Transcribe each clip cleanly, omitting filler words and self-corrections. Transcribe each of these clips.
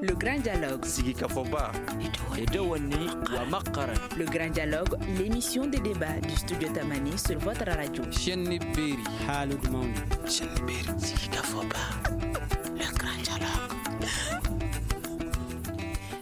Le Grand Dialogue. Sigi Kafoba. Edouani Wamakaran. Le Grand Dialogue, l'émission de débat du studio Tamani sur votre radio. Chenni Beri. Halud Mauni. Chenni Beri. Sigi Kafoba. Le Grand Dialogue.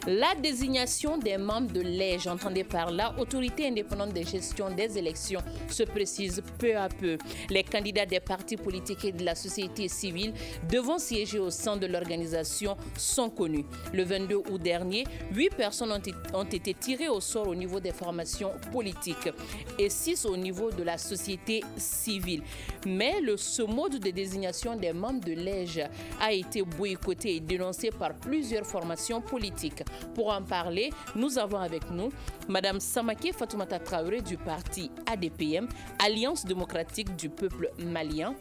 La désignation des membres de l'EJ, entendez par là, Autorité indépendante de gestion des élections, se précise peu à peu. Les candidats des partis politiques et de la société civile devant siéger au sein de l'organisation sont connus. Le 22 août dernier, 8 personnes ont été tirées au sort au niveau des formations politiques et 6 au niveau de la société civile. Mais ce mode de désignation des membres de l'EJ a été boycotté et dénoncé par plusieurs formations politiques. Pour en parler, nous avons avec nous Mme Samaké Fatoumata Traoré du parti ADPM, Alliance démocratique du peuple malien,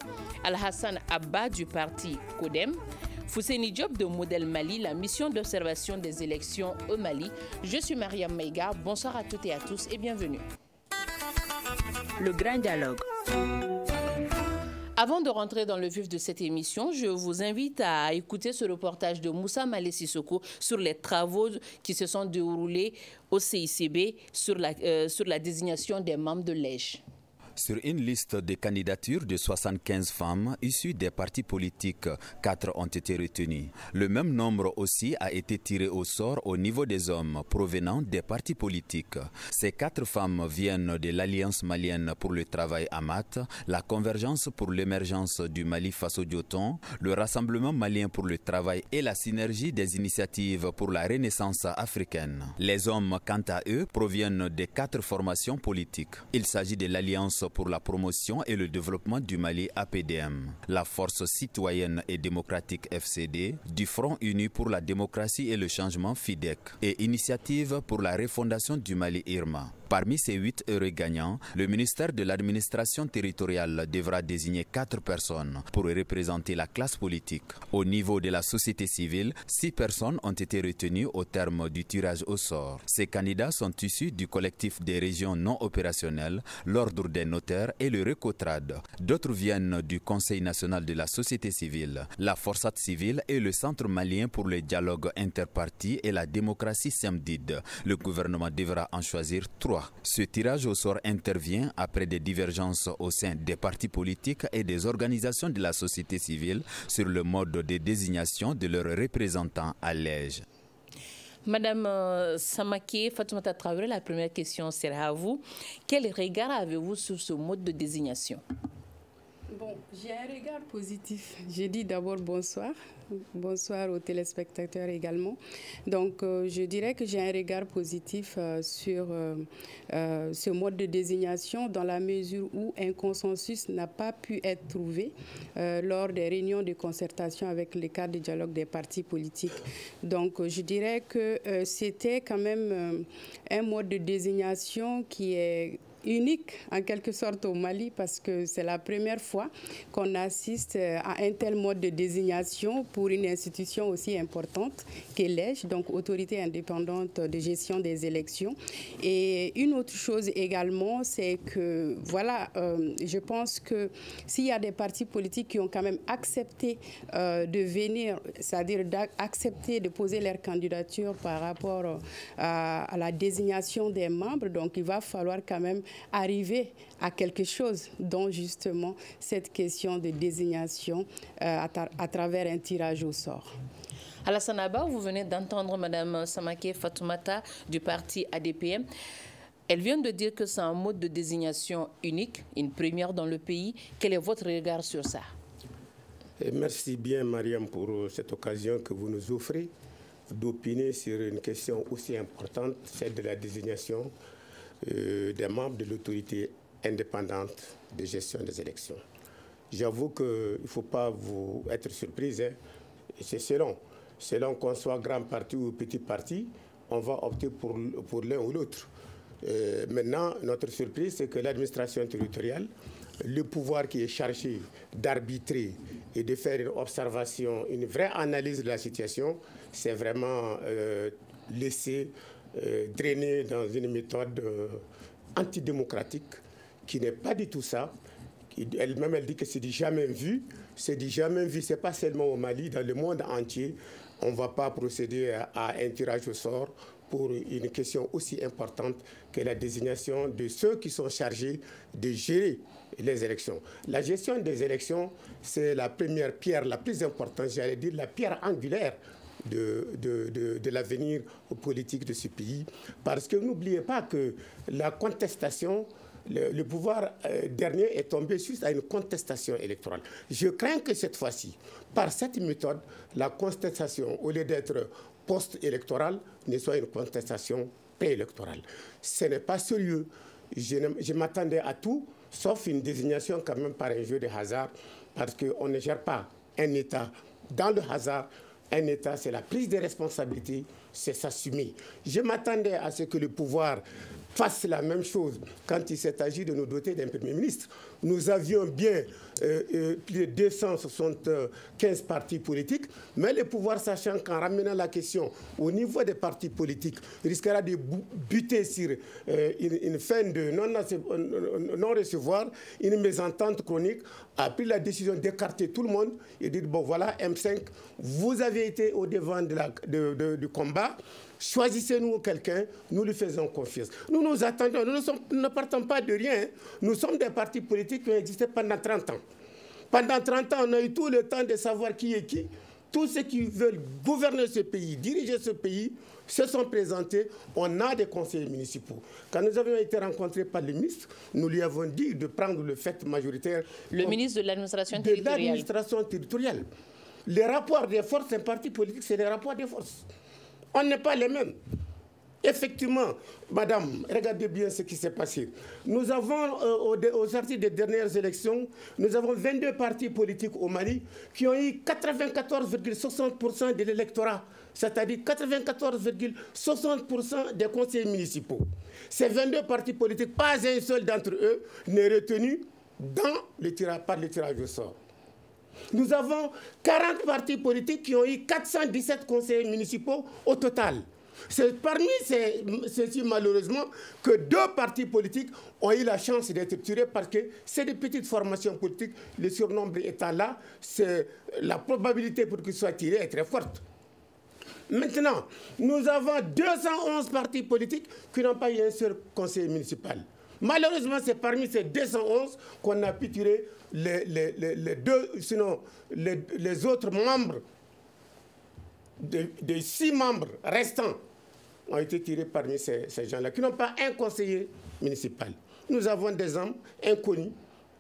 Al-Hassan Abba du parti CODEM, Fousseini Diop de Modèle Mali, la mission d'observation des élections au Mali. Je suis Mariam Maïga. Bonsoir à toutes et à tous et bienvenue. Le Grand Dialogue. Avant de rentrer dans le vif de cette émission, je vous invite à écouter ce reportage de Moussa Malé Sissoko sur les travaux qui se sont déroulés au CICB sur la désignation des membres de l'EJ. Sur une liste de candidatures de 75 femmes issues des partis politiques, 4 ont été retenues. Le même nombre aussi a été tiré au sort au niveau des hommes provenant des partis politiques. Ces 4 femmes viennent de l'Alliance malienne pour le travail AMAT, la Convergence pour l'émergence du Mali face au Dioton, le Rassemblement malien pour le travail et la synergie des initiatives pour la renaissance africaine. Les hommes, quant à eux, proviennent des 4 formations politiques. Il s'agit de l'Alliance pour la promotion et le développement du Mali APDM, la Force citoyenne et démocratique FCD, du Front uni pour la démocratie et le changement FIDEC et Initiative pour la refondation du Mali IRMA. Parmi ces 8 heureux gagnants, le ministère de l'administration territoriale devra désigner 4 personnes pour représenter la classe politique. Au niveau de la société civile, 6 personnes ont été retenues au terme du tirage au sort. Ces candidats sont issus du collectif des régions non opérationnelles, l'ordre des notaires et le Recotrad. D'autres viennent du Conseil national de la société civile, la Forçat civile et le Centre malien pour le dialogue interparti et la démocratie SEMDID. Le gouvernement devra en choisir 3. Ce tirage au sort intervient après des divergences au sein des partis politiques et des organisations de la société civile sur le mode de désignation de leurs représentants à l'EJ. Madame Samaké Fatoumata Traoré, la première question sera à vous. Quel regard avez-vous sur ce mode de désignation? Bon, j'ai un regard positif. Je dis d'abord bonsoir. Bonsoir aux téléspectateurs également. Donc, je dirais que j'ai un regard positif sur ce mode de désignation dans la mesure où un consensus n'a pas pu être trouvé lors des réunions de concertation avec les cadres de dialogue des partis politiques. Donc, je dirais que c'était quand même un mode de désignation qui est unique en quelque sorte au Mali parce que c'est la première fois qu'on assiste à un tel mode de désignation pour une institution aussi importante qu'est l'EJ, donc Autorité indépendante de gestion des élections. Et une autre chose également, c'est que voilà, je pense que s'il y a des partis politiques qui ont quand même accepté de venir, c'est-à-dire d'accepter de poser leur candidature par rapport à la désignation des membres, donc il va falloir quand même arriver à quelque chose, dont justement cette question de désignation à travers un tirage au sort. Alassane Abba, vous venez d'entendre Mme Samaké Fatoumata du parti ADPM. Elle vient de dire que c'est un mode de désignation unique, une première dans le pays. Quel est votre regard sur ça? Et merci bien, Mariam, pour cette occasion que vous nous offrez d'opiner sur une question aussi importante, celle de la désignation des membres de l'autorité indépendante de gestion des élections. J'avoue qu'il ne faut pas vous être surprise, hein. C'est selon qu'on soit grand parti ou petit parti, on va opter pour l'un ou l'autre. Maintenant, notre surprise, c'est que l'administration territoriale, le pouvoir qui est chargé d'arbitrer et de faire une observation, une vraie analyse de la situation, c'est vraiment laissé drainer dans une méthode antidémocratique qui n'est pas du tout ça, Elle-même, elle dit que c'est du jamais vu. C'est du jamais vu. Ce n'est pas seulement au Mali, dans le monde entier. On ne va pas procéder à un tirage au sort pour une question aussi importante que la désignation de ceux qui sont chargés de gérer les élections. La gestion des élections, c'est la première pierre, la plus importante, j'allais dire la pierre angulaire de l'avenir politique de ce pays. Parce que n'oubliez pas que la contestation, le pouvoir dernier est tombé juste à une contestation électorale. Je crains que cette fois-ci, par cette méthode, la contestation, au lieu d'être post-électorale, ne soit une contestation préélectorale. Ce n'est pas sérieux. Je m'attendais à tout, sauf une désignation quand même par un jeu de hasard, parce qu'on ne gère pas un État dans le hasard. Un État, c'est la prise de responsabilité, c'est s'assumer. Je m'attendais à ce que le pouvoir fasse la même chose quand il s'est agi de nous doter d'un Premier ministre. Nous avions bien plus de 275 partis politiques, mais le pouvoir, sachant qu'en ramenant la question au niveau des partis politiques, risquera de buter sur une fin de non-recevoir, une mésentente chronique, a pris la décision d'écarter tout le monde et de dire, bon voilà, M5, vous avez été au devant du combat, choisissez-nous quelqu'un, nous lui faisons confiance. Nous nous attendons, nous ne partons pas de rien. Nous sommes des partis politiques qui ont existé pendant 30 ans. Pendant 30 ans, on a eu tout le temps de savoir qui est qui. Tous ceux qui veulent gouverner ce pays, diriger ce pays, se sont présentés. On a des conseillers municipaux. Quand nous avions été rencontrés par le ministre, nous lui avons dit de prendre le fait majoritaire. Le ministre de l'administration territoriale. De l'administration territoriale. Les rapports des forces d'un parti politique, c'est des rapports des forces. On n'est pas les mêmes. Effectivement, madame, regardez bien ce qui s'est passé. Nous avons, aux sorties des dernières élections, nous avons 22 partis politiques au Mali qui ont eu 94,60% de l'électorat, c'est-à-dire 94,60% des conseillers municipaux. Ces 22 partis politiques, pas un seul d'entre eux n'est retenu par le tirage au sort. Nous avons 40 partis politiques qui ont eu 417 conseillers municipaux au total. C'est parmi ceux-ci, malheureusement, que 2 partis politiques ont eu la chance d'être tirés parce que c'est des petites formations politiques. Le surnombre étant là, la probabilité pour qu'ils soient tirés est très forte. Maintenant, nous avons 211 partis politiques qui n'ont pas eu un seul conseiller municipal. Malheureusement, c'est parmi ces 211 qu'on a pu tirer les autres membres, des 6 membres restants ont été tirés parmi ces gens-là, qui n'ont pas un conseiller municipal. Nous avons des hommes inconnus,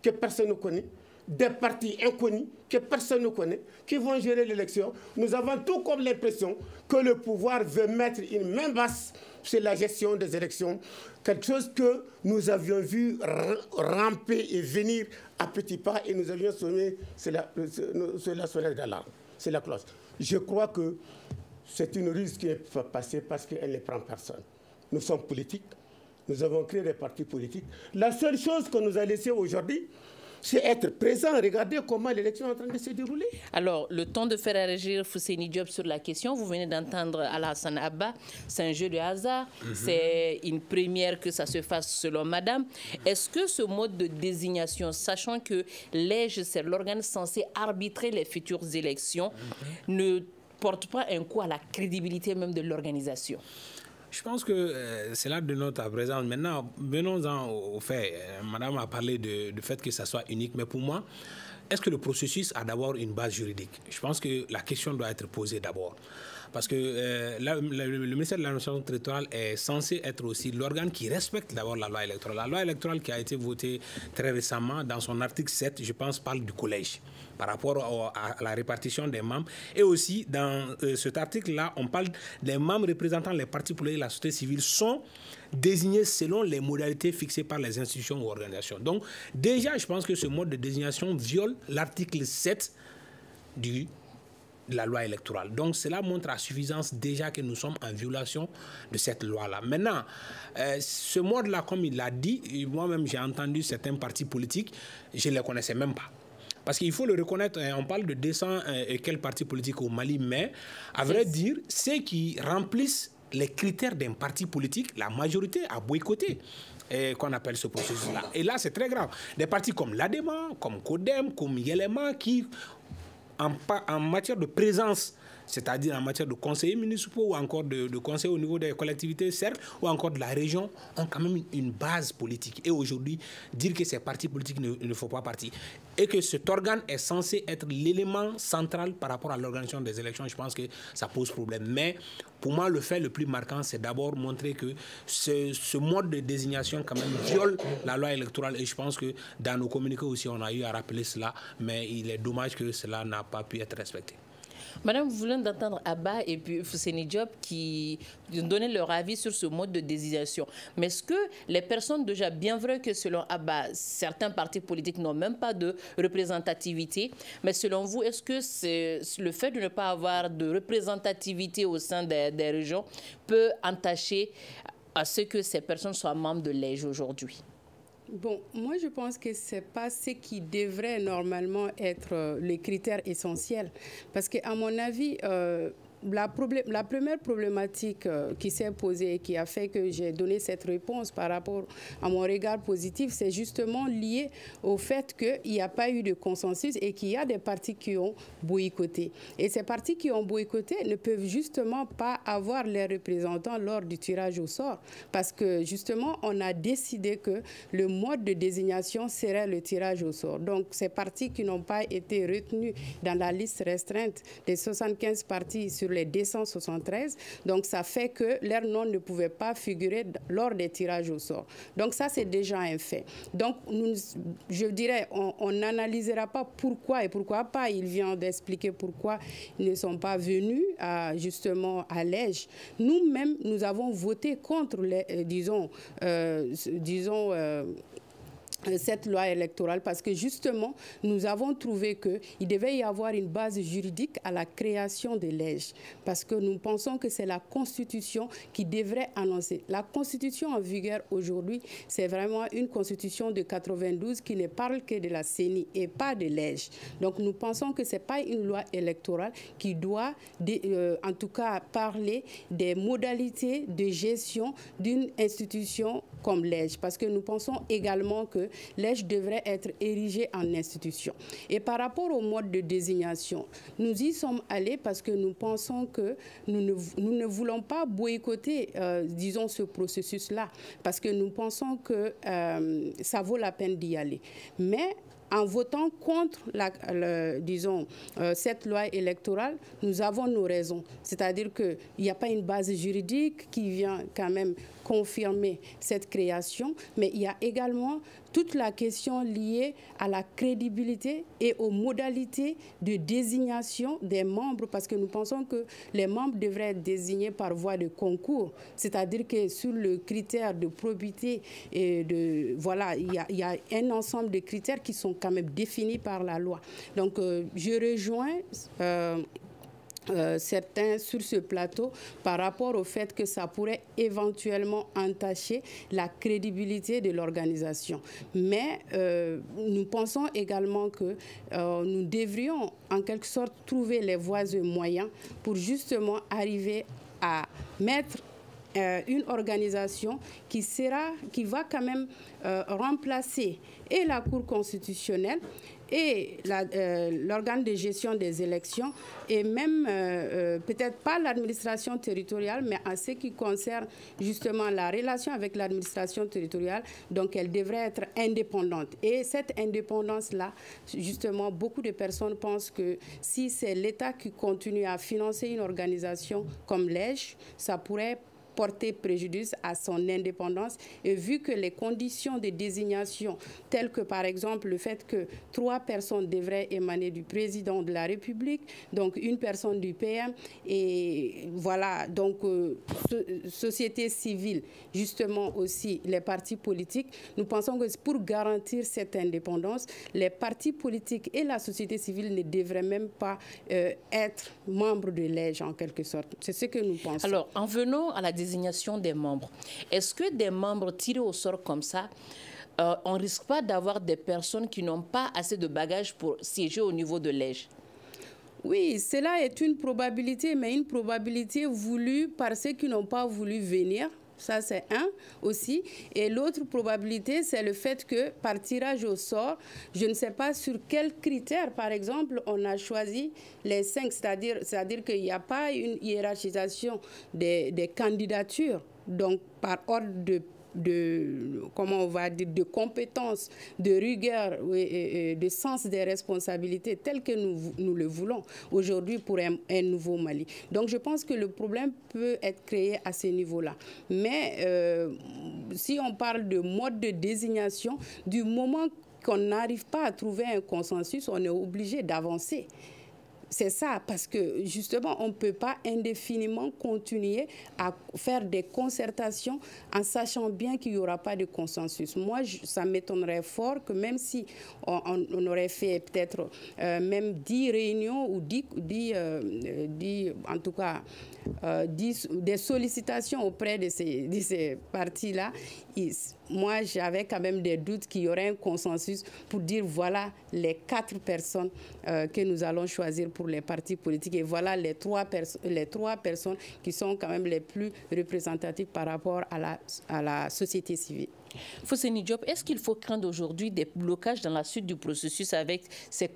que personne ne connaît, des partis inconnus, que personne ne connaît, qui vont gérer l'élection. Nous avons tout comme l'impression que le pouvoir veut mettre une main basse sur la gestion des élections, quelque chose que nous avions vu ramper et venir à petits pas, et nous avions sonné sur la sonnette d'alarme, c'est la cloche. Je crois que c'est une ruse qui est passée parce qu'elle ne prend personne. Nous sommes politiques, nous avons créé des partis politiques. La seule chose qu'on nous a laissée aujourd'hui, c'est être présent, regarder comment l'élection est en train de se dérouler. Alors, le temps de faire réagir Fousseini Diop sur la question, vous venez d'entendre Alassane Abba, c'est un jeu de hasard, c'est une première que ça se fasse selon madame. Est-ce que ce mode de désignation, sachant que l'EJ, c'est l'organe censé arbitrer les futures élections, ne porte pas un coup à la crédibilité même de l'organisation? Je pense que c'est là de notre présence. Maintenant, venons-en au fait. Madame a parlé du fait que ça soit unique, mais pour moi, est-ce que le processus a d'abord une base juridique? Je pense que la question doit être posée d'abord. Parce que le ministère de l'administration territoriale est censé être aussi l'organe qui respecte d'abord la loi électorale. La loi électorale qui a été votée très récemment, dans son article 7, je pense, parle du collège par rapport à la répartition des membres. Et aussi, dans cet article-là, on parle des membres représentant les partis politiques et la société civile sont désignés selon les modalités fixées par les institutions ou organisations. Donc, déjà, je pense que ce mode de désignation viole l'article 7 de la loi électorale. Donc, cela montre à suffisance déjà que nous sommes en violation de cette loi-là. Maintenant, ce mode-là, comme il l'a dit, moi-même, j'ai entendu certains partis politiques, je ne les connaissais même pas. Parce qu'il faut le reconnaître, on parle de 200 et quelques partis politiques au Mali, mais à vrai dire, ceux qui remplissent les critères d'un parti politique, la majorité a boycotté. qu'on appelle ce processus-là. Et là, c'est très grave. Des partis comme l'ADEMA, comme CODEM, comme Yelema, qui, en matière de présence, c'est-à-dire en matière de conseillers municipaux ou encore de conseillers au niveau des collectivités, certes, ou encore de la région, ont quand même une base politique. Et aujourd'hui, dire que ces partis politiques ne font pas partie et que cet organe est censé être l'élément central par rapport à l'organisation des élections, je pense que ça pose problème. Mais pour moi, le fait le plus marquant, c'est d'abord montrer que ce mode de désignation quand même viole la loi électorale. Et je pense que dans nos communiqués aussi, on a eu à rappeler cela, mais il est dommage que cela n'a pas pu être respecté. Madame, vous venez d'entendre Abba et puis Fousseni Diop qui donnaient leur avis sur ce mode de désignation. Mais est-ce que les personnes, déjà, bien vrai que selon Abba, certains partis politiques n'ont même pas de représentativité, mais selon vous, est-ce que c'est le fait de ne pas avoir de représentativité au sein des régions peut entacher à ce que ces personnes soient membres de l'EJ aujourd'hui? Bon, moi je pense que ce n'est pas ce qui devrait normalement être les critères essentiels. Parce qu'à mon avis, la première problématique qui s'est posée et qui a fait que j'ai donné cette réponse par rapport à mon regard positif, c'est justement lié au fait qu'il n'y a pas eu de consensus et qu'il y a des partis qui ont boycotté. Et ces partis qui ont boycotté ne peuvent justement pas avoir les représentants lors du tirage au sort parce que justement on a décidé que le mode de désignation serait le tirage au sort. Donc ces partis qui n'ont pas été retenus dans la liste restreinte des 75 partis sur les 273. Donc, ça fait que leur nom ne pouvait pas figurer lors des tirages au sort. Donc, ça, c'est déjà un fait. Donc, je dirais, on n'analysera pas pourquoi et pourquoi pas. Il vient d'expliquer pourquoi ils ne sont pas venus justement à l'EJ. Nous-mêmes, nous avons voté contre les, cette loi électorale parce que justement, nous avons trouvé qu'il devait y avoir une base juridique à la création de l'EJ parce que nous pensons que c'est la Constitution qui devrait annoncer. La Constitution en vigueur aujourd'hui, c'est vraiment une Constitution de 92 qui ne parle que de la CENI et pas de l'EJ. Donc nous pensons que ce n'est pas une loi électorale qui doit en tout cas parler des modalités de gestion d'une institution comme l'EJ parce que nous pensons également que l'EJ devrait être érigé en institution. Et par rapport au mode de désignation, nous y sommes allés parce que nous pensons que nous ne voulons pas boycotter, disons, ce processus-là, parce que nous pensons que ça vaut la peine d'y aller. Mais en votant contre cette loi électorale, nous avons nos raisons. C'est-à-dire qu'il n'y a pas une base juridique qui vient quand même confirmer cette création, mais il y a également toute la question liée à la crédibilité et aux modalités de désignation des membres, parce que nous pensons que les membres devraient être désignés par voie de concours, c'est-à-dire que sur le critère de probité, et il y a un ensemble de critères qui sont quand même définis par la loi. Donc, je rejoins certains sur ce plateau par rapport au fait que ça pourrait éventuellement entacher la crédibilité de l'organisation. Mais nous pensons également que nous devrions en quelque sorte trouver les voies et moyens pour justement arriver à mettre une organisation qui va quand même remplacer et la Cour constitutionnelle et l'organe de gestion des élections et même peut-être pas l'administration territoriale, mais en ce qui concerne justement la relation avec l'administration territoriale, donc elle devrait être indépendante. Et cette indépendance-là, justement, beaucoup de personnes pensent que si c'est l'État qui continue à financer une organisation comme l'EJ, ça pourrait porter préjudice à son indépendance. Et vu que les conditions de désignation, telles que par exemple le fait que 3 personnes devraient émaner du président de la République, donc une personne du PM, et voilà, donc société civile, justement aussi les partis politiques, nous pensons que pour garantir cette indépendance, les partis politiques et la société civile ne devraient même pas être membres de l'EJ en quelque sorte. C'est ce que nous pensons. Alors, en venant à la désignation des membres, est-ce que des membres tirés au sort comme ça, on ne risque pas d'avoir des personnes qui n'ont pas assez de bagages pour siéger au niveau de l'EJ? Oui, cela est une probabilité, mais une probabilité voulue par ceux qui n'ont pas voulu venir Ça, c'est un aussi. Et l'autre probabilité, c'est le fait que par tirage au sort, je ne sais pas sur quels critères, par exemple, on a choisi les 5, c'est-à-dire qu'il n'y a pas une hiérarchisation des candidatures, donc par ordre comment on va dire, de compétences, de rigueur, de sens des responsabilités telles que nous le voulons aujourd'hui pour un nouveau Mali. Donc je pense que le problème peut être créé à ce niveau-là. Mais si on parle de mode de désignation, du moment qu'on n'arrive pas à trouver un consensus, on est obligé d'avancer. C'est ça, parce que justement, on ne peut pas indéfiniment continuer à faire des concertations en sachant bien qu'il n'y aura pas de consensus. Moi, ça m'étonnerait fort que même si on aurait fait peut-être même 10 réunions ou 10 en tout cas, des sollicitations auprès de ces partis-là, moi, j'avais quand même des doutes qu'il y aurait un consensus pour dire voilà les 4 personnes que nous allons choisir pour les partis politiques et voilà les trois personnes qui sont quand même les plus représentatives par rapport à la société civile. Fosseni Diop, est-ce qu'il faut craindre aujourd'hui des blocages dans la suite du processus avec ces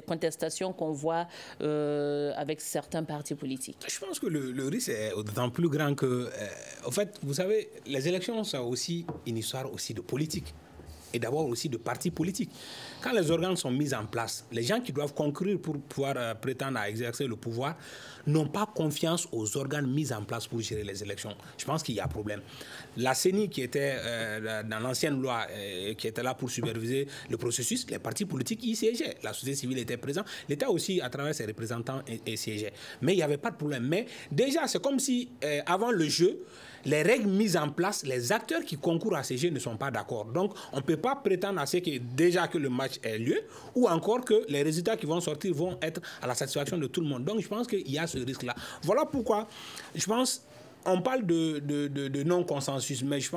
contestations qu'on voit avec certains partis politiques? Je pense que le risque est d'autant plus grand que, en fait, vous savez, les élections, c'est aussi une histoire aussi de politique. Et d'abord aussi de partis politiques. Quand les organes sont mis en place, les gens qui doivent concourir pour pouvoir prétendre à exercer le pouvoir n'ont pas confiance aux organes mis en place pour gérer les élections. Je pense qu'il y a problème. La CENI qui était dans l'ancienne loi, qui était là pour superviser le processus, les partis politiques y siégeaient. La société civile était présente. L'État aussi, à travers ses représentants, y siégeait. Mais il n'y avait pas de problème. Mais déjà, c'est comme si, avant le jeu, les règles mises en place, les acteurs qui concourent à ces jeux ne sont pas d'accord. Donc, on ne peut pas prétendre à ce que déjà que le match ait lieu ou encore que les résultats qui vont sortir vont être à la satisfaction de tout le monde. Donc, je pense qu'il y a ce risque-là. Voilà pourquoi, je pense, on parle de non-consensus, mais je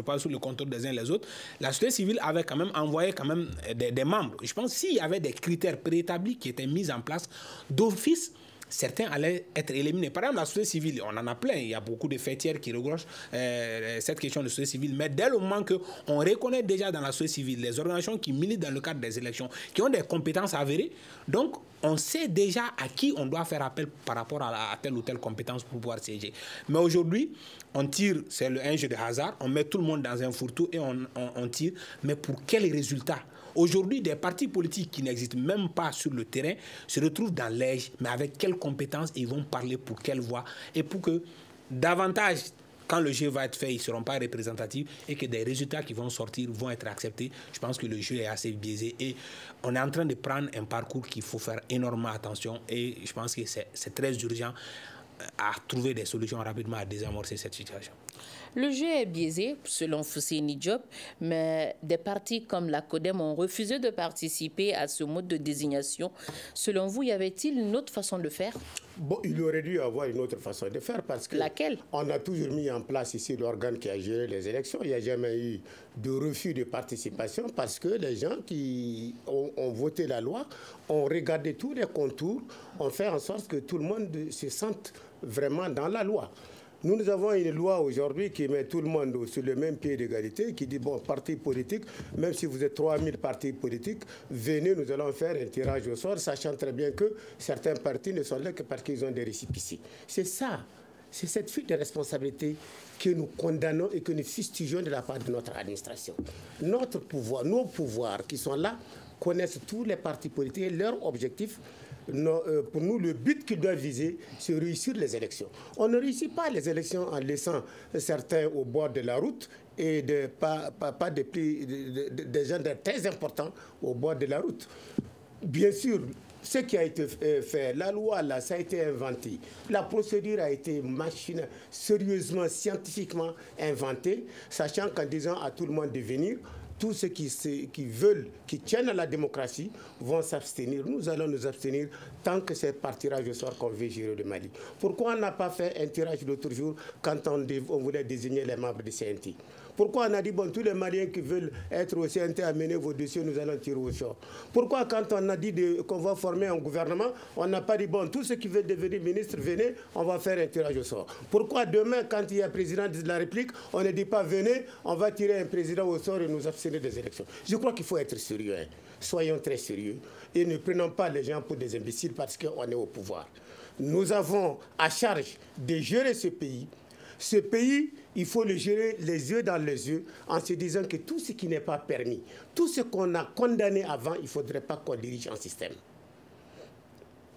parle sous le contrôle des uns et des autres. La société civile avait quand même envoyé des membres. Je pense que s'il y avait des critères préétablis qui étaient mis en place d'office, certains allaient être éliminés. Par exemple, la société civile, on en a plein. Il y a beaucoup de fêtières qui regrochent cette question de société civile. Mais dès le moment qu'on reconnaît déjà dans la société civile les organisations qui militent dans le cadre des élections, qui ont des compétences avérées, donc on sait déjà à qui on doit faire appel par rapport à telle ou telle compétence pour pouvoir siéger. Mais aujourd'hui, on tire, c'est un jeu de hasard, on met tout le monde dans un fourre-tout et on tire. Mais pour quel résultat ? Aujourd'hui, des partis politiques qui n'existent même pas sur le terrain se retrouvent dans l'EJ, mais avec quelles compétences ils vont parler pour quelle voix et pour que davantage, quand le jeu va être fait, ils ne seront pas représentatifs et que des résultats qui vont sortir vont être acceptés. Je pense que le jeu est assez biaisé et on est en train de prendre un parcours qu'il faut faire énormément attention et je pense que c'est très urgent à trouver des solutions rapidement à désamorcer cette situation. Le jeu est biaisé, selon Fosseni Diop, mais des partis comme la CODEM ont refusé de participer à ce mode de désignation. Selon vous, y avait-il une autre façon de faire? Bon, il aurait dû y avoir une autre façon de faire parce que... Laquelle? On a toujours mis en place ici l'organe qui a géré les élections. Il n'y a jamais eu de refus de participation parce que les gens qui ont voté la loi ont regardé tous les contours, ont fait en sorte que tout le monde se sente vraiment dans la loi. Nous avons une loi aujourd'hui qui met tout le monde sur le même pied d'égalité, qui dit, bon, parti politique, même si vous êtes 3000 partis politiques, venez, nous allons faire un tirage au sort, sachant très bien que certains partis ne sont là que parce qu'ils ont des récépissés. C'est ça, c'est cette fuite de responsabilité que nous condamnons et que nous fustigeons de la part de notre administration. Notre pouvoir, nos pouvoirs qui sont là, connaissent tous les partis politiques et leurs objectifs. Pour nous, le but qu'ils doivent viser, c'est réussir les élections. On ne réussit pas les élections en laissant certains au bord de la route et pas des gens très importants au bord de la route. Bien sûr, ce qui a été fait, la loi, là, ça a été inventé. La procédure a été sérieusement, scientifiquement inventée, sachant qu'en disant à tout le monde de venir, tous ceux qui tiennent à la démocratie vont s'abstenir. Nous allons nous abstenir tant que c'est par tirage au sort qu'on veut gérer le Mali. Pourquoi on n'a pas fait un tirage l'autre jour quand on voulait désigner les membres du CNT? Pourquoi on a dit, bon, tous les Maliens qui veulent être au CNT, amenez vos dossiers, nous allons tirer au sort? Pourquoi quand on a dit qu'on va former un gouvernement, on n'a pas dit, bon, tous ceux qui veulent devenir ministres, venez, on va faire un tirage au sort? Pourquoi demain, quand il y a président de la République, on ne dit pas, venez, on va tirer un président au sort et nous abstenir des élections? Je crois qu'il faut être sérieux. Hein. Soyons très sérieux et ne prenons pas les gens pour des imbéciles parce qu'on est au pouvoir. Nous avons à charge de gérer ce pays. Ce pays, il faut le gérer les yeux dans les yeux en se disant que tout ce qui n'est pas permis, tout ce qu'on a condamné avant, il ne faudrait pas qu'on dirige un système.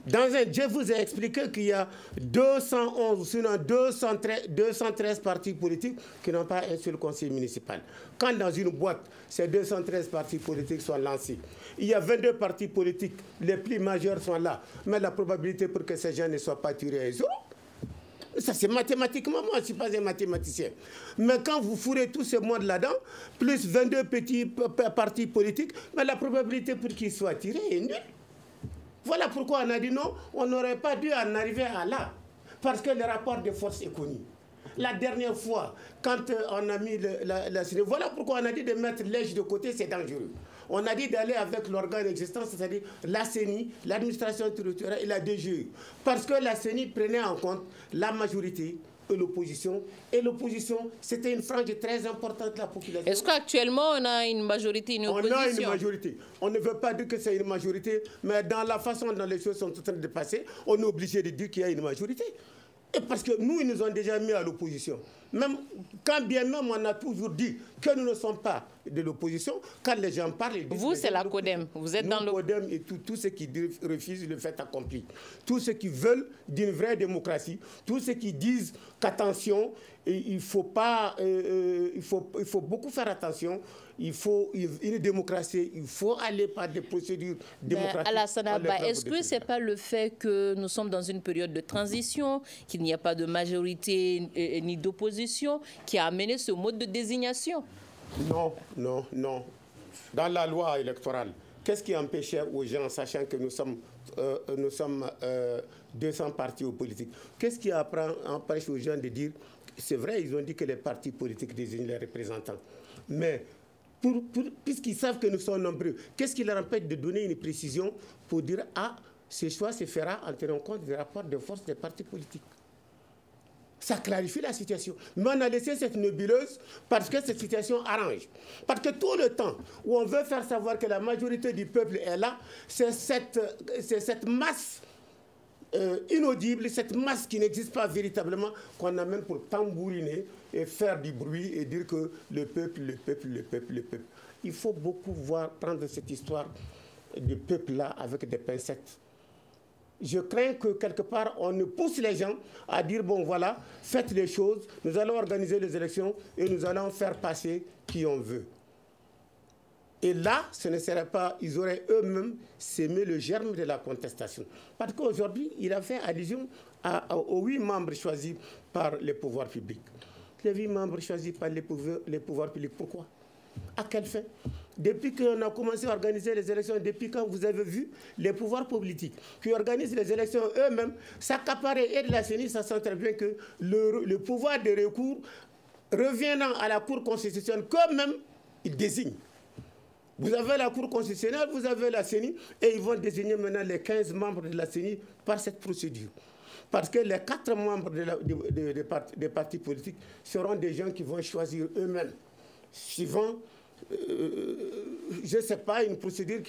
Je vous ai expliqué qu'il y a 211, sinon 213 partis politiques qui n'ont pas un seul conseiller municipal. Quand dans une boîte, ces 213 partis politiques sont lancés, il y a 22 partis politiques, les plus majeurs sont là, mais la probabilité pour que ces gens ne soient pas tirés est zéro. Ça, c'est mathématiquement, moi, je ne suis pas un mathématicien. Mais quand vous fourrez tous ces modes là-dedans, plus 22 petits partis politiques, mais la probabilité pour qu'ils soient tirés est nulle. Voilà pourquoi on a dit non, on n'aurait pas dû en arriver à là. Parce que le rapport de force est connu. La dernière fois, quand on a mis la voilà pourquoi on a dit de mettre l'EJ de côté, c'est dangereux. On a dit d'aller avec l'organe existant, c'est-à-dire la CENI, l'administration territoriale et la DGE. Parce que la CENI prenait en compte la majorité et l'opposition. Et l'opposition, c'était une frange très importante de la population. Est-ce qu'actuellement, on a une majorité, une opposition? On a une majorité. On ne veut pas dire que c'est une majorité, mais dans la façon dont les choses sont en train de passer, on est obligé de dire qu'il y a une majorité. Et parce que nous, ils nous ont déjà mis à l'opposition. Même quand bien même on a toujours dit que nous ne sommes pas de l'opposition, quand les gens parlent... Vous, c'est la CODEM. Vous êtes dans le... CODEM et tous ceux qui refusent le fait accompli. Tous ceux qui veulent d'une vraie démocratie. Tous ceux qui disent qu'attention, il faut beaucoup faire attention. Il faut une démocratie, il faut aller par des procédures démocratiques. Alassane Abba, est-ce que ce n'est pas le fait que nous sommes dans une période de transition, qu'il n'y a pas de majorité ni d'opposition, qui a amené ce mode de désignation? Non, non, non. Dans la loi électorale, qu'est-ce qui empêchait aux gens, sachant que nous sommes 200 partis politiques, qu'est-ce qui empêche aux gens de dire, c'est vrai, ils ont dit que les partis politiques désignent les représentants, mais puisqu'ils savent que nous sommes nombreux, qu'est-ce qui leur empêche de donner une précision pour dire « Ah, ce choix se fera en tenant compte du rapport de force des partis politiques ». Ça clarifie la situation. Mais on a laissé cette nébuleuse parce que cette situation arrange. Parce que tout le temps où on veut faire savoir que la majorité du peuple est là, c'est cette masse inaudible, cette masse qui n'existe pas véritablement, qu'on amène pour tambouriner et faire du bruit et dire que le peuple, le peuple, le peuple, le peuple. Il faut beaucoup prendre cette histoire du peuple-là avec des pincettes. Je crains que quelque part, on ne pousse les gens à dire, bon voilà, faites les choses, nous allons organiser les élections et nous allons faire passer qui on veut. Et là, ce ne serait pas, ils auraient eux-mêmes sémé le germe de la contestation. Parce qu'aujourd'hui, il a fait allusion aux 8 membres choisis par les pouvoirs publics. Les 8 membres choisis par les pouvoirs publics, pourquoi? À quelle fin? Depuis qu'on a commencé à organiser les élections, depuis quand vous avez vu les pouvoirs politiques qui organisent les élections eux-mêmes s'accaparer et de la CENI, ça sent très bien que le pouvoir de recours revenant à la Cour constitutionnelle, quand même, ils désignent. Vous avez la Cour constitutionnelle, vous avez la CENI, et ils vont désigner maintenant les 15 membres de la CENI par cette procédure. Parce que les 4 membres des partis politiques seront des gens qui vont choisir eux-mêmes, suivant, je ne sais pas, une procédure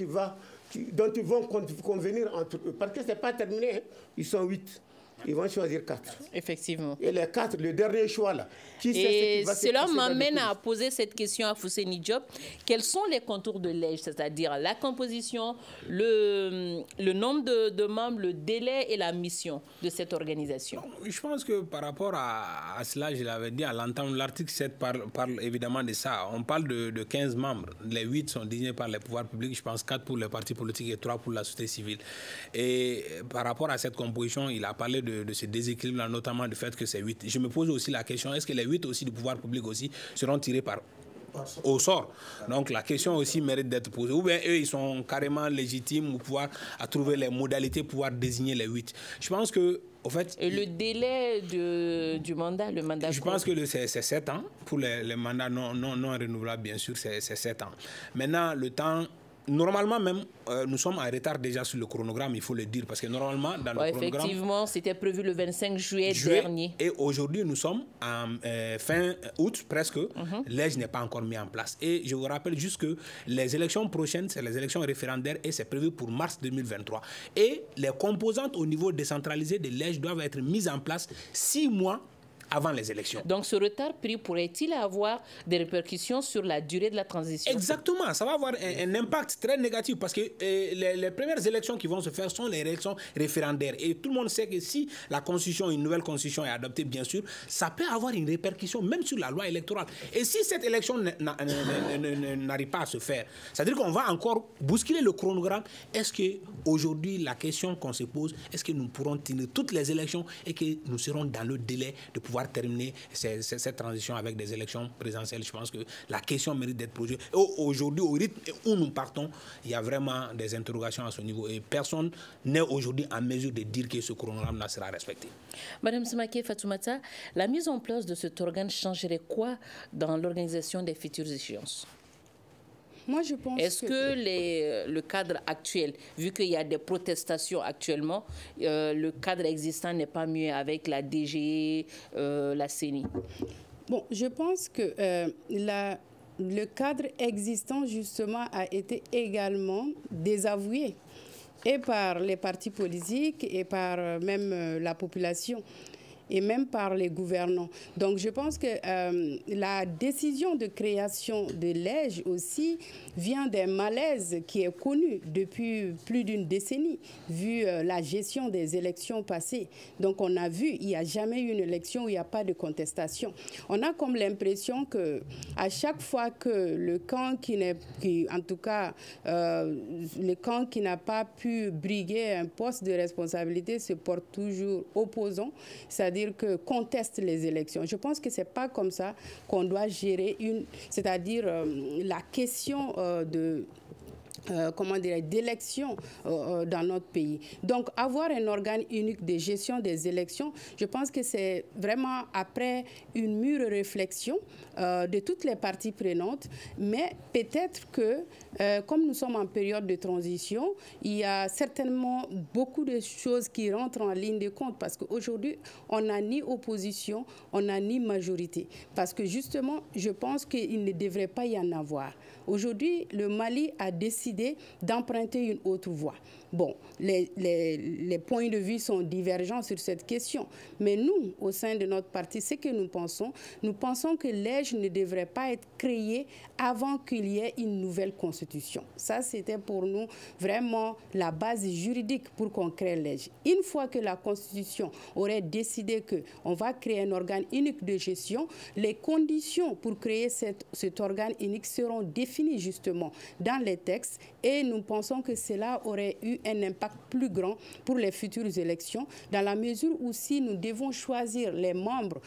dont ils vont convenir entre eux. Parce que ce n'est pas terminé, hein. Ils sont 8. Ils vont choisir 4. Effectivement. Et les 4, le dernier choix là. Et cela m'amène à poser cette question à Fousseini Diop. Quels sont les contours de l'EJ, c'est-à-dire la composition, le nombre de membres, le délai et la mission de cette organisation? Je pense que par rapport à cela, je l'avais dit à l'entendre, l'article 7 parle évidemment de ça. On parle de 15 membres. Les 8 sont désignés par les pouvoirs publics, je pense 4 pour les partis politiques et 3 pour la société civile. Et par rapport à cette composition, il a parlé de ce déséquilibre, notamment du fait que c'est 8. Je me pose aussi la question, est-ce que les 8 aussi du pouvoir public aussi seront tirés au sort? Donc la question aussi mérite d'être posée. Ou bien eux, ils sont carrément légitimes à trouver les modalités pour pouvoir désigner les 8. Je pense que Au fait, et le délai du mandat, le mandat. Je pense que c'est 7 ans. Pour les mandats non renouvelables, bien sûr, c'est 7 ans. Maintenant, le temps... Normalement même, nous sommes en retard déjà sur le chronogramme, il faut le dire, parce que normalement, dans le chronogramme... Effectivement, c'était prévu le 25 juillet dernier. Et aujourd'hui, nous sommes en fin août, presque. L'EJ n'est pas encore mis en place. Et je vous rappelle juste que les élections prochaines, c'est les élections référendaires et c'est prévu pour mars 2023. Et les composantes au niveau décentralisé de l'EJ doivent être mises en place 6 mois avant les élections. Donc ce retard pris pourrait-il avoir des répercussions sur la durée de la transition? Exactement, ça va avoir un impact très négatif parce que les premières élections qui vont se faire sont les élections référendaires. Et tout le monde sait que si la constitution, une nouvelle constitution est adoptée, bien sûr, ça peut avoir une répercussion même sur la loi électorale. Et si cette élection n'arrive pas à se faire, c'est-à-dire qu'on va encore bousculer le chronogramme. Est-ce qu'aujourd'hui, la question qu'on se pose, est-ce que nous pourrons tenir toutes les élections et que nous serons dans le délai de pouvoir terminer cette transition avec des élections présidentielles? Je pense que la question mérite d'être posée. Aujourd'hui, au rythme où nous partons, il y a vraiment des interrogations à ce niveau et personne n'est aujourd'hui en mesure de dire que ce chronogramme-là sera respecté. Madame Semaké Fatoumata, la mise en place de cet organe changerait quoi dans l'organisation des futures échéances? Moi, je pense Est-ce que le cadre actuel, vu qu'il y a des protestations actuellement, le cadre existant n'est pas mieux avec la DG, la CENI? Bon, je pense que le cadre existant, justement, a été également désavoué, et par les partis politiques, et par même la population, et même par les gouvernants. Donc je pense que la décision de création de l'EJ aussi vient d'un malaise qui est connu depuis plus d'une décennie, vu la gestion des élections passées. Donc on a vu, il n'y a jamais eu une élection où il n'y a pas de contestation. On a comme l'impression qu'à chaque fois que le camp le camp qui n'a pas pu briguer un poste de responsabilité se porte toujours opposant, c'est-à-dire que conteste les élections. Je pense que ce n'est pas comme ça qu'on doit gérer c'est-à-dire la question d'élections dans notre pays. Donc, avoir un organe unique de gestion des élections, je pense que c'est vraiment après une mûre réflexion de toutes les parties prenantes, mais peut-être que, comme nous sommes en période de transition, il y a certainement beaucoup de choses qui rentrent en ligne de compte, parce qu'aujourd'hui, on n'a ni opposition, on n'a ni majorité. Parce que justement, je pense qu'il ne devrait pas y en avoir. Aujourd'hui, le Mali a décidé d'emprunter une autre voie. Bon, les points de vue sont divergents sur cette question. Mais nous, au sein de notre parti, ce que nous pensons que l'EJ ne devrait pas être créé avant qu'il y ait une nouvelle constitution. Ça, c'était pour nous vraiment la base juridique pour qu'on crée l'EJ. Une fois que la constitution aurait décidé qu'on va créer un organe unique de gestion, les conditions pour créer cet organe unique seront définies justement dans les textes, et nous pensons que cela aurait eu un impact plus grand pour les futures élections, dans la mesure où si nous devons choisir les membres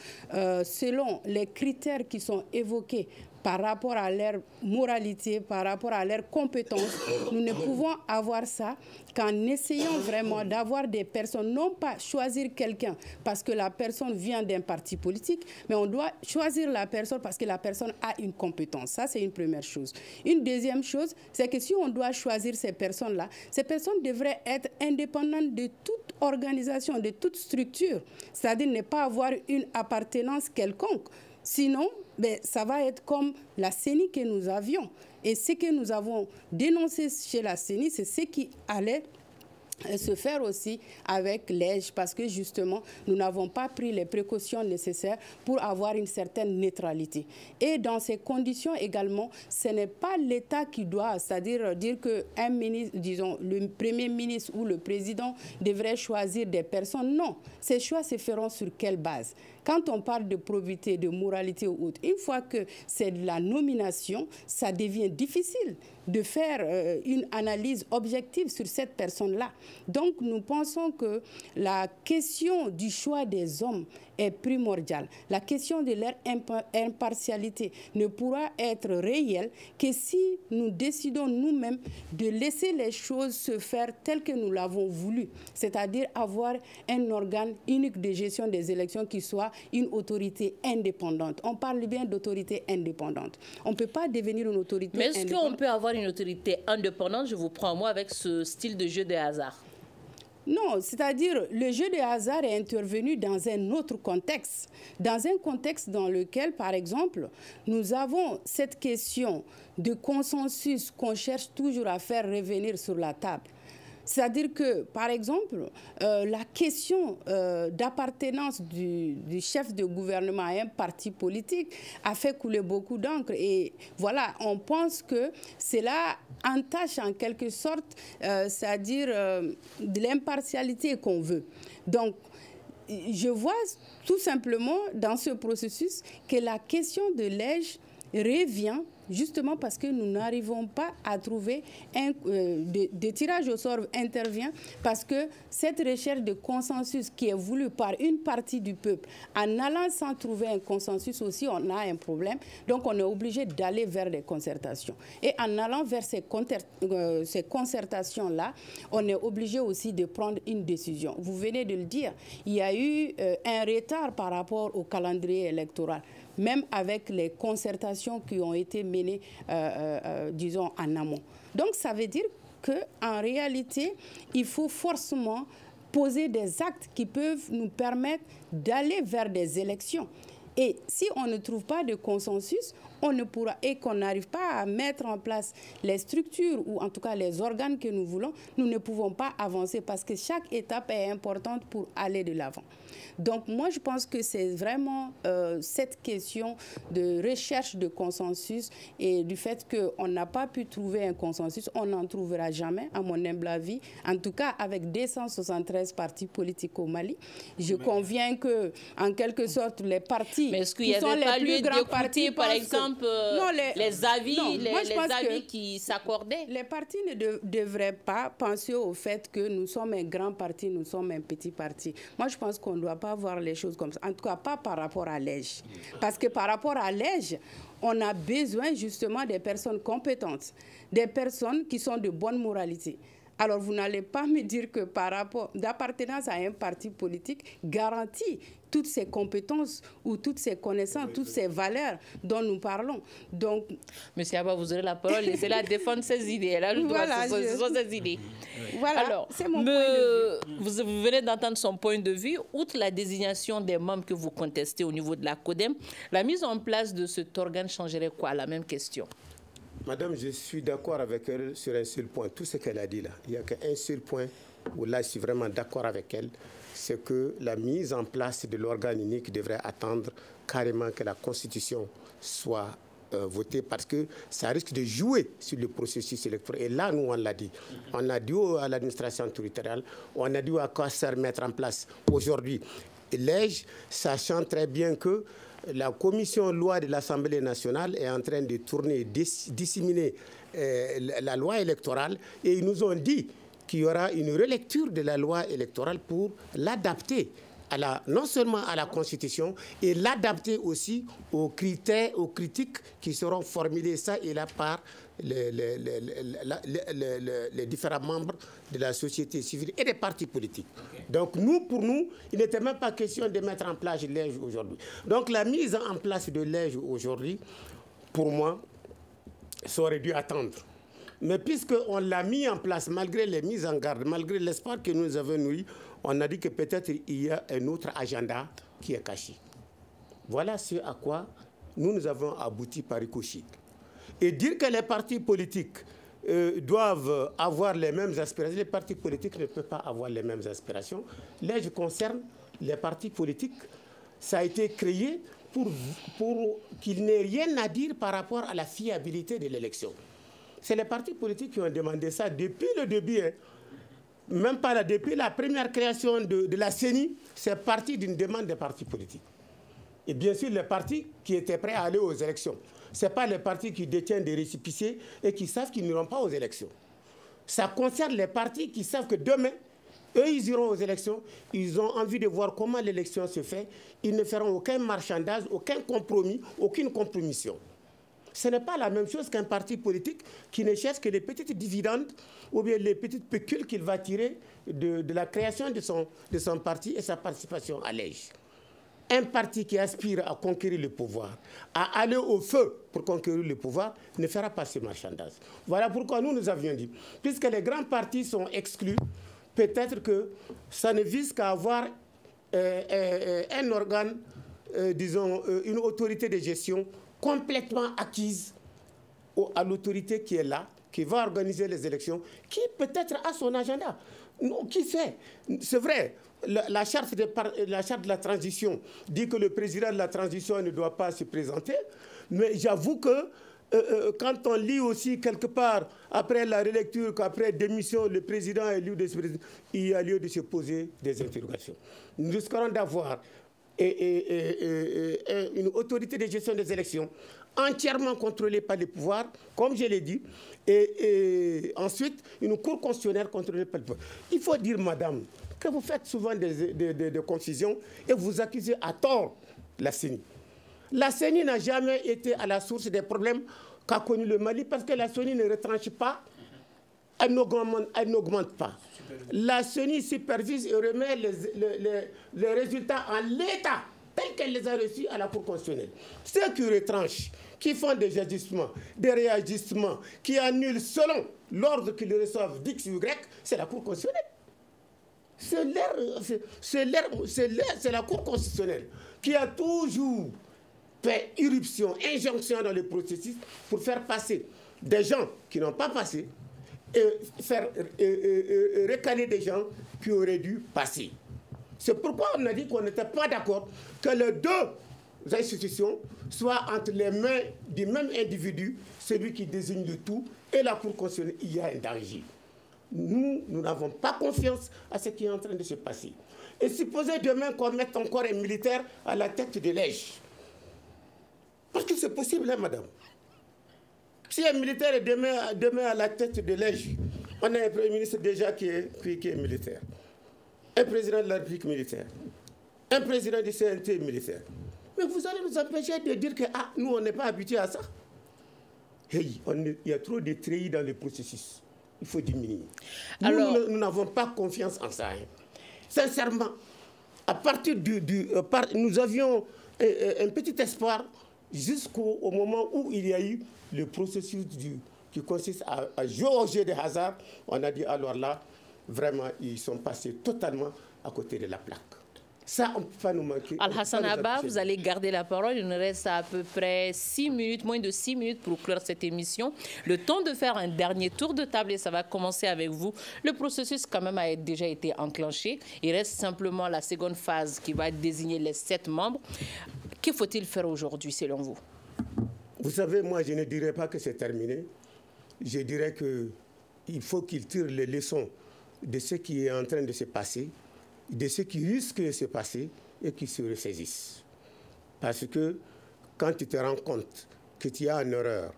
selon les critères qui sont évoqués par rapport à leur moralité, par rapport à leurs compétences, nous ne pouvons avoir ça qu'en essayant vraiment d'avoir des personnes, non pas choisir quelqu'un parce que la personne vient d'un parti politique, mais on doit choisir la personne parce que la personne a une compétence. Ça, c'est une première chose. Une deuxième chose, c'est que si on doit choisir ces personnes-là, ces personnes devraient être indépendantes de toute organisation, de toute structure, c'est-à-dire ne pas avoir une appartenance quelconque. Sinon, ça va être comme la CENI que nous avions. Et ce que nous avons dénoncé chez la CENI, c'est ce qui allait se faire aussi avec l'EJ, parce que justement, nous n'avons pas pris les précautions nécessaires pour avoir une certaine neutralité. Et dans ces conditions également, ce n'est pas l'État qui doit, c'est-à-dire dire qu'un ministre, disons, le Premier ministre ou le Président devrait choisir des personnes. Non, ces choix se feront sur quelle base? Quand on parle de probité, de moralité ou autre, une fois que c'est de la nomination, ça devient difficile. de faire une analyse objective sur cette personne-là. Donc, nous pensons que la question du choix des hommes est primordiale. La question de leur impartialité ne pourra être réelle que si nous décidons nous-mêmes de laisser les choses se faire telles que nous l'avons voulu, c'est-à-dire avoir un organe unique de gestion des élections qui soit une autorité indépendante. On parle bien d'autorité indépendante. On ne peut pas devenir une autorité indépendante. Mais est-ce qu'on peut avoir une autorité indépendante, je vous prends moi, avec ce style de jeu de hasard? Non, c'est-à-dire le jeu de hasard est intervenu dans un autre contexte. Dans un contexte dans lequel, par exemple, nous avons cette question de consensus qu'on cherche toujours à faire revenir sur la table. C'est-à-dire que, par exemple, la question d'appartenance du chef de gouvernement à un parti politique a fait couler beaucoup d'encre. Et voilà, on pense que cela entache en quelque sorte, c'est-à-dire de l'impartialité qu'on veut. Donc, je vois tout simplement dans ce processus que la question de l'âge revient justement parce que nous n'arrivons pas à trouver de tirage au sort intervient parce que cette recherche de consensus qui est voulue par une partie du peuple, en allant sans trouver un consensus aussi, on a un problème. Donc, on est obligé d'aller vers des concertations. Et en allant vers ces concertations-là, on est obligé aussi de prendre une décision. Vous venez de le dire, il y a eu un retard par rapport au calendrier électoral, même avec les concertations qui ont été menées, disons, en amont. Donc, ça veut dire qu'en réalité, il faut forcément poser des actes qui peuvent nous permettre d'aller vers des élections. Et si on ne trouve pas de consensus, on ne pourra, et qu'on n'arrive pas à mettre en place les structures ou en tout cas les organes que nous voulons, nous ne pouvons pas avancer parce que chaque étape est importante pour aller de l'avant. Donc moi je pense que c'est vraiment cette question de recherche de consensus et du fait qu'on n'a pas pu trouver un consensus, on n'en trouvera jamais à mon humble avis, en tout cas avec 273 partis politiques au Mali. Je conviens que en quelque sorte les partis qui sont les plus grands partis, par exemple, les avis qui s'accordaient. Les partis ne devraient pas penser au fait que nous sommes un grand parti, nous sommes un petit parti. Moi, je pense qu'on ne doit pas voir les choses comme ça. En tout cas, pas par rapport à l'âge. Parce que par rapport à l'âge, on a besoin justement des personnes compétentes, des personnes qui sont de bonne moralité. Alors, vous n'allez pas me dire que par rapport d'appartenance à un parti politique garantit toutes ces compétences ou toutes ces connaissances, toutes ces valeurs dont nous parlons. Donc, Monsieur Abba, vous aurez la parole, laissez-la défendre ses idées. Elle a le droit, ce sont ses idées. Voilà, alors, c'est mon point de vue. Vous venez d'entendre son point de vue. Outre la désignation des membres que vous contestez au niveau de la CODEM, la mise en place de cet organe changerait quoi? La même question. Madame, je suis d'accord avec elle sur un seul point. Tout ce qu'elle a dit là, il n'y a qu'un seul point où là, je suis vraiment d'accord avec elle, c'est que la mise en place de l'organe unique devrait attendre carrément que la Constitution soit votée parce que ça risque de jouer sur le processus électoral. Et là, nous, on l'a dit. On a dit à l'administration territoriale, on a dit à quoi sert mettre en place aujourd'hui l'EJ, sachant très bien que la commission loi de l'Assemblée nationale est en train de tourner, disséminer la loi électorale et ils nous ont dit qu'il y aura une relecture de la loi électorale pour l'adapter non seulement à la Constitution et l'adapter aussi aux critères, aux critiques qui seront formulées ça et là par les différents membres de la société civile et des partis politiques. Donc pour nous, il n'était même pas question de mettre en place l'EJ aujourd'hui. Donc la mise en place de l'EJ aujourd'hui, pour moi, ça aurait dû attendre. Mais puisqu'on l'a mis en place, malgré les mises en garde, malgré l'espoir que nous avons eu, on a dit que peut-être il y a un autre agenda qui est caché. Voilà ce à quoi nous avons abouti par ricochet. Et dire que les partis politiques doivent avoir les mêmes aspirations, les partis politiques ne peuvent pas avoir les mêmes aspirations. Là, je concerne les partis politiques. Ça a été créé pour qu'il n'ait rien à dire par rapport à la fiabilité de l'élection. C'est les partis politiques qui ont demandé ça depuis le début. Hein. Même pas depuis la première création de la CENI, c'est parti d'une demande des partis politiques. et bien sûr les partis qui étaient prêts à aller aux élections. Ce n'est pas les partis qui détiennent des récépissés et qui savent qu'ils n'iront pas aux élections. Ça concerne les partis qui savent que demain, eux, ils iront aux élections, ils ont envie de voir comment l'élection se fait, ils ne feront aucun marchandage, aucun compromis, aucune compromission. Ce n'est pas la même chose qu'un parti politique qui ne cherche que les petites dividendes ou bien les petites pécules qu'il va tirer de la création de son parti et sa participation à l'EJ. Un parti qui aspire à conquérir le pouvoir, à aller au feu pour conquérir le pouvoir, ne fera pas ce marchandage. Voilà pourquoi nous avions dit, puisque les grands partis sont exclus, peut-être que ça ne vise qu'à avoir un organe, disons, une autorité de gestion complètement acquise à l'autorité qui est là, qui va organiser les élections, qui peut-être a son agenda. Qui sait? C'est vrai. La charte de la transition dit que le président de la transition ne doit pas se présenter, mais j'avoue que quand on lit aussi quelque part, après la relecture, qu'après démission, le président est lieu de se présenter, il y a lieu de se poser des interrogations. Nous risquerons d'avoir une autorité de gestion des élections entièrement contrôlée par les pouvoirs, comme je l'ai dit, et ensuite une cour constitutionnelle contrôlée par les pouvoirs. Il faut dire, madame, que vous faites souvent des confusions et vous accusez à tort la CENI. La CENI n'a jamais été à la source des problèmes qu'a connu le Mali parce que la CENI ne retranche pas, elle n'augmente pas. La CENI supervise et remet les résultats en l'état tels qu'elle les a reçus à la Cour constitutionnelle. Ceux qui retranchent, qui font des ajustements, des réajustements, qui annulent selon l'ordre qu'ils reçoivent d'X ou Y, c'est la Cour constitutionnelle. C'est la Cour constitutionnelle qui a toujours fait irruption, injonction dans le processus pour faire passer des gens qui n'ont pas passé et faire recaler des gens qui auraient dû passer. C'est pourquoi on a dit qu'on n'était pas d'accord que les deux institutions soient entre les mains du même individu, celui qui désigne le tout, et la Cour constitutionnelle. Il y a un danger. Nous n'avons pas confiance à ce qui est en train de se passer. Et supposez demain qu'on mette encore un militaire à la tête de l'EJ. Parce que c'est possible, hein, madame. Si un militaire est demain à la tête de l'EJ, on a un Premier ministre déjà qui est militaire, un président de la République militaire, un président du CNT militaire. Mais vous allez nous empêcher de dire que nous, on n'est pas habitués à ça. Hey, il y a trop de treillis dans le processus. Il faut diminuer. Alors, nous n'avons pas confiance en ça. Hein. Sincèrement, à partir nous avions un petit espoir jusqu'au moment où il y a eu le processus qui consiste à jouer au jeu de hasard. On a dit alors là, vraiment, ils sont passés totalement à côté de la plaque. Ça, on ne peut pas nous manquer. Al-Hassan Abba, vous allez garder la parole. Il nous reste à peu près 6 minutes, moins de 6 minutes pour clore cette émission. Le temps de faire un dernier tour de table et ça va commencer avec vous. Le processus quand même a déjà été enclenché. Il reste simplement la seconde phase qui va désigner les 7 membres. Que faut-il faire aujourd'hui selon vous? Vous savez, moi, je ne dirais pas que c'est terminé. Je dirais qu'il faut qu'ils tirent les leçons de ce qui est en train de se passer, de ce qui risque de se passer et qui se ressaisissent. Parce que quand tu te rends compte que tu as une erreur,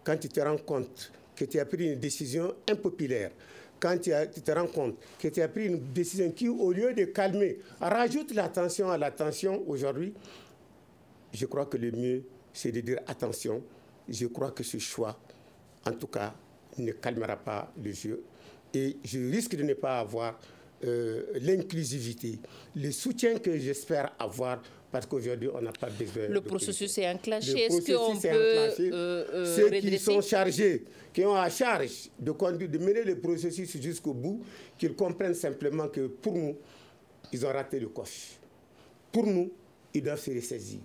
quand tu te rends compte que tu as pris une décision impopulaire, quand tu te rends compte que tu as pris une décision qui, au lieu de calmer, rajoute la tension à la tension aujourd'hui, je crois que le mieux, c'est de dire attention. Je crois que ce choix, en tout cas, ne calmera pas le jeu. Et je risque de ne pas avoir l'inclusivité, le soutien que j'espère avoir, parce qu'aujourd'hui, on n'a pas besoin. Le processus est enclenché. Est-ce qu'on peut ceux qui sont chargés, qui ont à charge de conduire, de mener le processus jusqu'au bout, qu'ils comprennent simplement que pour nous, ils ont raté le coche. Pour nous, ils doivent se ressaisir.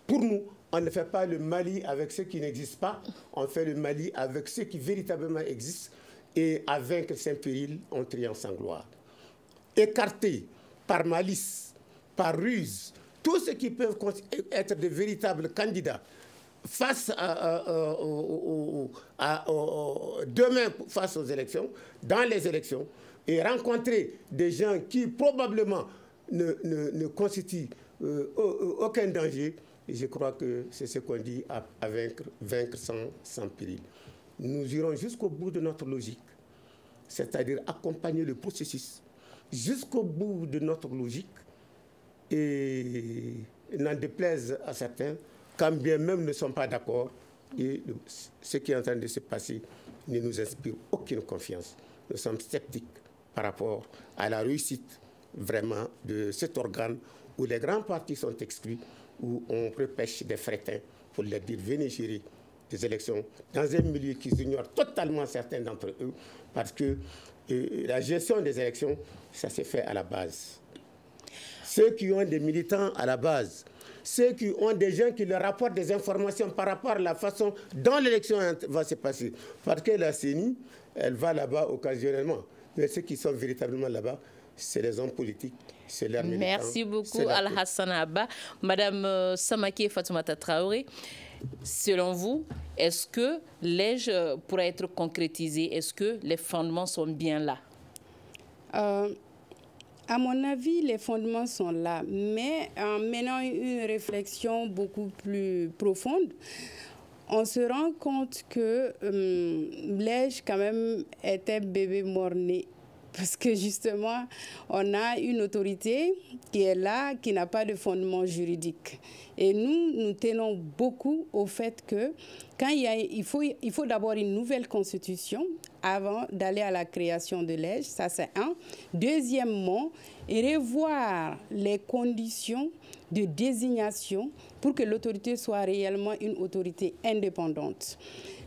Pour nous, on ne fait pas le Mali avec ceux qui n'existent pas, on fait le Mali avec ceux qui véritablement existent, et à vaincre Saint-Péril, on triomphe sans gloire. Écarter par malice, par ruse, tous ceux qui peuvent être de véritables candidats face demain face aux élections, dans les élections, et rencontrer des gens qui probablement ne constituent aucun danger. Et je crois que c'est ce qu'on dit à vaincre sans péril. Nous irons jusqu'au bout de notre logique, c'est-à-dire accompagner le processus jusqu'au bout de notre logique et n'en déplaise à certains, quand bien même ne sont pas d'accord, et ce qui est en train de se passer ne nous inspire aucune confiance. Nous sommes sceptiques par rapport à la réussite vraiment de cet organe où les grands partis sont exclus, où on repêche des frétins pour leur dire venez gérer des élections dans un milieu qu'ils ignorent totalement certains d'entre eux, parce que la gestion des élections, ça s'est fait à la base. Ceux qui ont des militants à la base, ceux qui ont des gens qui leur rapportent des informations par rapport à la façon dont l'élection va se passer. Parce que la CENI, elle va là-bas occasionnellement. Mais ceux qui sont véritablement là-bas, c'est les hommes politiques, c'est leurs militants. Merci beaucoup, Al-Hassan Abba. Madame Samake Fatoumata Traoré, selon vous, est-ce que l'EJ pourrait être concrétisé? Est-ce que les fondements sont bien là? À mon avis, les fondements sont là, mais en menant une réflexion beaucoup plus profonde, on se rend compte que l'EJ quand même était bébé mort-né. Parce que justement, on a une autorité qui est là, qui n'a pas de fondement juridique. Et nous tenons beaucoup au fait que quand il faut d'abord une nouvelle constitution avant d'aller à la création de l'EJ, ça c'est un. Deuxièmement, revoir les conditions de désignation pour que l'autorité soit réellement une autorité indépendante.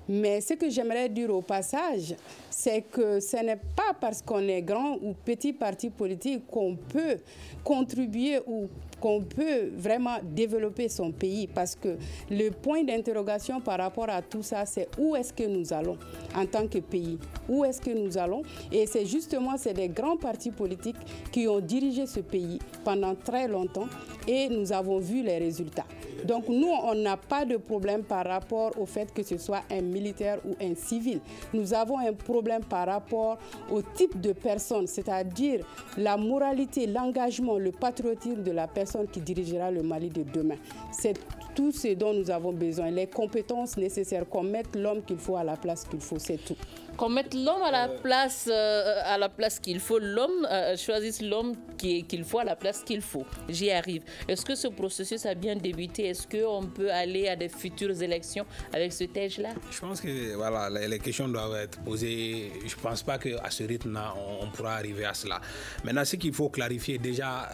Mais ce que j'aimerais dire au passage, c'est que ce n'est pas parce qu'on est grand ou petit parti politique qu'on peut contribuer ou qu'on peut vraiment développer son pays. Parce que le point d'interrogation par rapport à tout ça, c'est où est-ce que nous allons en tant que pays? Où est-ce que nous allons? Et c'est justement, c'est des grands partis politiques qui ont dirigé ce pays pendant très longtemps et nous avons vu les résultats. Donc nous, on n'a pas de problème par rapport au fait que ce soit un militaire ou un civil. Nous avons un problème par rapport au type de personne, c'est-à-dire la moralité, l'engagement, le patriotisme de la personne qui dirigera le Mali de demain. C'est tout ce dont nous avons besoin, les compétences nécessaires, qu'on mette l'homme qu'il faut à la place qu'il faut, c'est tout. Qu'on mette l'homme à la place qu'il faut, l'homme choisisse l'homme qu'il faut à la place qu'il faut. J'y arrive. Est-ce que ce processus a bien débuté? Est-ce qu'on peut aller à des futures élections avec ce TEJ-là? Je pense que voilà, les questions doivent être posées. Je ne pense pas qu'à ce rythme-là, on pourra arriver à cela. Maintenant, ce qu'il faut clarifier, déjà,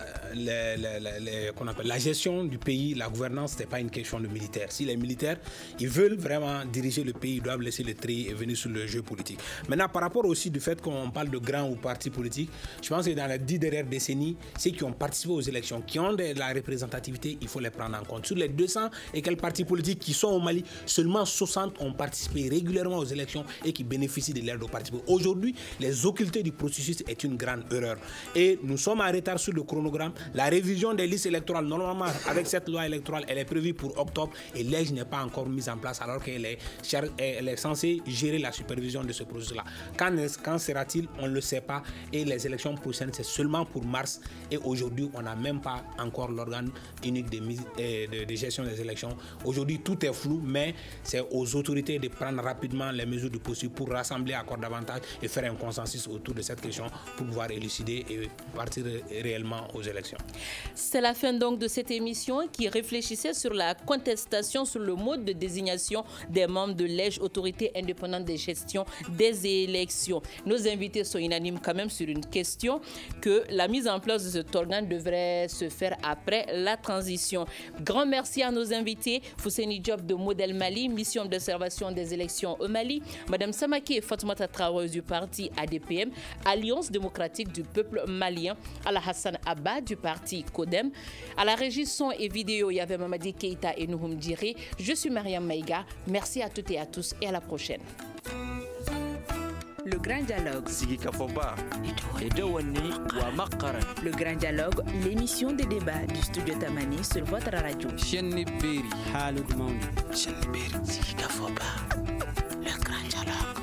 qu'on appelle la gestion du pays, la gouvernance, ce n'est pas une question de militaires. Si les militaires, ils veulent vraiment diriger le pays, ils doivent laisser le tri et venir sur le jeu politique. Maintenant, par rapport aussi du fait qu'on parle de grands ou partis politiques, je pense que dans les 10 dernières décennies, ceux qui ont participé aux élections, qui ont de la représentativité, il faut les prendre en compte. Sur les 200 et quelques partis politiques qui sont au Mali, seulement 60 ont participé régulièrement aux élections et qui bénéficient de l'aide aux partis politiques. Aujourd'hui, les occulter du processus est une grande erreur. Et nous sommes en retard sur le chronogramme. La révision des listes électorales, normalement, avec cette loi électorale, elle est prévue pour octobre et l'EJ n'est pas encore mise en place alors qu'elle est censée gérer la supervision de ce processus-là. Quand sera-t-il? On ne le sait pas. Et les élections prochaines, c'est seulement pour mars. Et aujourd'hui, on n'a même pas encore l'organe unique de gestion des élections. Aujourd'hui, tout est flou, mais c'est aux autorités de prendre rapidement les mesures du possible pour rassembler encore davantage et faire un consensus autour de cette question pour pouvoir élucider et partir réellement aux élections. C'est la fin donc de cette émission qui réfléchissait sur la contestation sur le mode de désignation des membres de l'EJ, autorité indépendante de gestion des élections. Nos invités sont unanimes quand même sur une question, que la mise en place de cet organe devrait se faire après la transition. Grand merci à nos invités, Fousseini Diop de Modèle Mali, mission d'observation des élections au Mali, Madame Samake Fatoumata Traoré du parti ADPM, Alliance démocratique du peuple malien, Al-Hassan Abba du parti CODEM. À la régie son et vidéo, il y avait Mamadi Keita et Nouhoum Diré. Je suis Mariam Maïga. Merci à toutes et à tous et à la prochaine. Le Grand Dialogue. Le Grand Dialogue, l'émission des débats du studio Tamani sur votre radio. Le Grand Dialogue.